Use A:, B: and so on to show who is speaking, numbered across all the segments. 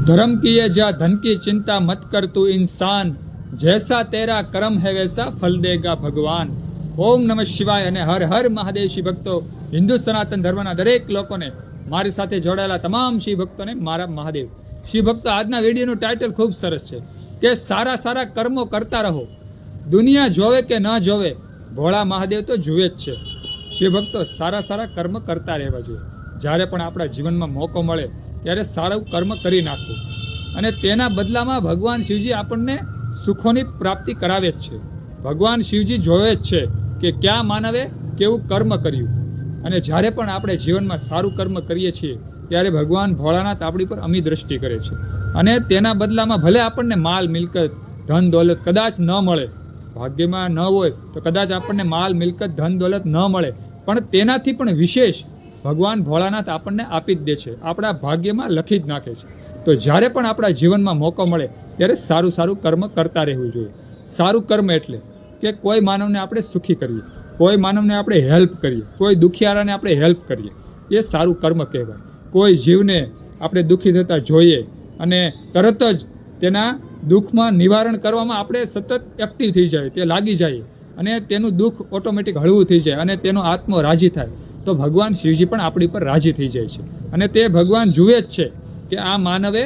A: धर्म की है जा धन की चिंता मत कर तू इंसान, जैसा तेरा कर्म है वैसा फल देगा भगवान। ओम नमः शिवाय અને હર હર મહાદેવ શિવ ભક્તો, હિન્દુ સનાતન ધર્મના દરેક લોકોને, મારી સાથે જોડાયેલા તમામ શિવ ભક્તોને મારા મહાદેવ। શિવ ભક્તો, આજના વિડીયોનું ટાઇટલ ખૂબ સરસ છે કે સારા સારા કર્મો કરતા રહો, દુનિયા જોવે કે ન જોવે, ભોળા મહાદેવ તો જુએ જ છે। શિવ ભક્તો, સારા સારા કર્મ કરતા રહેવા જોઈએ। જ્યારે પણ આપણા જીવનમાં મોકો મળે ત્યારે સારું કર્મ કરી નાખવું, અને તેના બદલામાં ભગવાન શિવજી આપણને સુખોની પ્રાપ્તિ કરાવે જ છે। ભગવાન શિવજી જોવે જ છે કે ક્યાં માનવે કેવું કર્મ કર્યું, અને જ્યારે પણ આપણે જીવનમાં સારું કર્મ કરીએ છીએ ત્યારે ભગવાન ભોળાનાથ આપણી પર અમી દ્રષ્ટિ કરે છે, અને તેના બદલામાં ભલે આપણને માલ મિલકત ધન દોલત કદાચ ન મળે, ભાગ્યમાં ન હોય તો કદાચ આપણને માલ મિલકત ધન દોલત ન મળે, પણ તેનાથી પણ વિશેષ ભગવાન ભોળાનાથ આપણને આપી જ દે છે, આપણા ભાગ્યમાં લખી જ નાખે છે। તો જ્યારે પણ આપણા જીવનમાં મોકો મળે ત્યારે સારું સારું કર્મ કરતા રહેવું જોઈએ। સારું કર્મ એટલે કે કોઈ માનવને આપણે સુખી કરીએ, કોઈ માનવને આપણે હેલ્પ કરીએ, કોઈ દુખિયારાને આપણે હેલ્પ કરીએ, એ સારું કર્મ કહેવાય। કોઈ જીવને આપણે દુઃખી થતા જોઈએ અને તરત જ તેના દુઃખમાં નિવારણ કરવામાં આપણે સતત એક્ટિવ થઈ જાય, તે લાગી જાય અને તેનું દુઃખ ઓટોમેટિક હળવું થઈ જાય અને તેનો આત્મો રાજી થાય, તો ભગવાન શિવજી પણ આપણી પર રાજી થઈ જાય છે, અને તે ભગવાન જુએ જ છે કે આ માનવે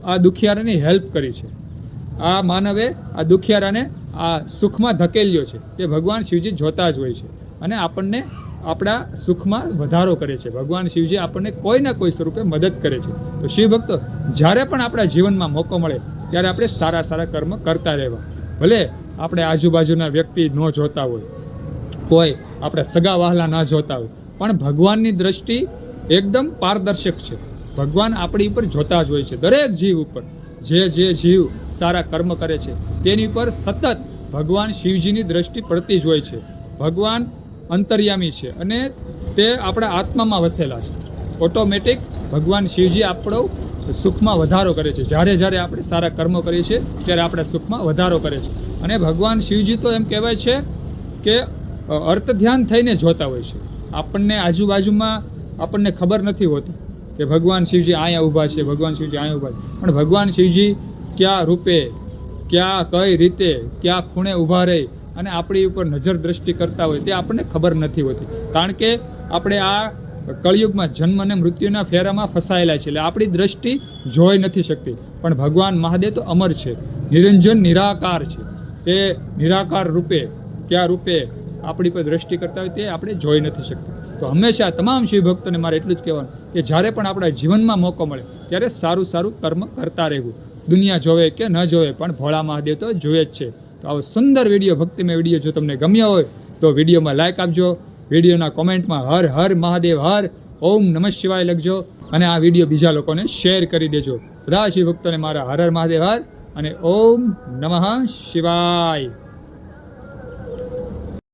A: આ દુખિયારાની હેલ્પ કરી છે, આ માનવે આ દુખિયારાને આ સુખમાં ધકેલ્યો છે, તે ભગવાન શિવજી જોતા જ હોય છે અને આપણને આપણા સુખમાં વધારો કરે છે। ભગવાન શિવજી આપણને કોઈના કોઈ સ્વરૂપે મદદ કરે છે। તો શિવ ભક્તો, જ્યારે પણ આપણા જીવનમાં મોકો મળે ત્યારે આપણે સારા સારા કર્મ કરતા રહેવા। ભલે આપણે આજુબાજુના વ્યક્તિ ન જોતા હોય, કોઈ આપણા સગા વહાલા ન જોતા હોય, પણ ભગવાનની દ્રષ્ટિ એકદમ પારદર્શક છે। ભગવાન આપણી ઉપર જોતા જ હોય છે, દરેક જીવ ઉપર। જે જીવ સારા કર્મ કરે છે તેની પર સતત ભગવાન શિવજીની દ્રષ્ટિ પડતી જ હોય છે। ભગવાન અંતર્યામી છે અને તે આપણા આત્મામાં વસેલા છે। ઓટોમેટિક ભગવાન શિવજી આપણો સુખમાં વધારો કરે છે। જ્યારે જ્યારે આપણે સારા કર્મો કરીએ છીએ ત્યારે આપણા સુખમાં વધારો કરે છે, અને ભગવાન શિવજી તો એમ કહેવાય છે કે અર્થ ધ્યાન થઈને જોતા હોય છે। આપણને આજુબાજુમાં આપણને ખબર નથી હોતી કે ભગવાન શિવજી અહીંયા ઊભા છે, ભગવાન શિવજી અહીંયા ઊભા છે, પણ ભગવાન શિવજી કયા રૂપે, કયા કઈ રીતે, કયા ખૂણે ઊભા રહી અને આપણી ઉપર નજર દ્રષ્ટિ કરતા હોય તે આપણને ખબર નથી હોતી, કારણ કે આપણે આ કળિયુગમાં જન્મ અને મૃત્યુના ફેરામાં ફસાયેલા છે, એટલે આપણી દ્રષ્ટિ જોઈ નથી શકતી। પણ ભગવાન મહાદેવ તો અમર છે, નિરંજન નિરાકાર છે, તે નિરાકાર રૂપે કયા રૂપે આપણી પર દ્રષ્ટિ કરતા હોય તે આપણે જોઈ નથી શકતા। તો હંમેશા તમામ શિવ ભક્તોને મારે એટલું જ કહેવાનું કે જ્યારે પણ આપણા જીવનમાં મોકો મળે ત્યારે સારું સારું કર્મ કરતા રહેવું, દુનિયા જોવે કે ન જોવે પણ ભોળા મહાદેવ તો જોવે જ છે। તો આવો સુંદર વિડીયો, ભક્તિમય વિડીયો જો તમને ગમ્યો હોય તો વિડીયોમાં લાઇક આપજો, વિડીયોના કોમેન્ટમાં હર હર મહાદેવ હર ઓમ નમઃ શિવાય લખજો, અને આ વિડીયો બીજા લોકોને શેર કરી દેજો। બધા શિવ ભક્તોને મારા હર હર મહાદેવ હર અને ઓમ નમઃ શિવાય।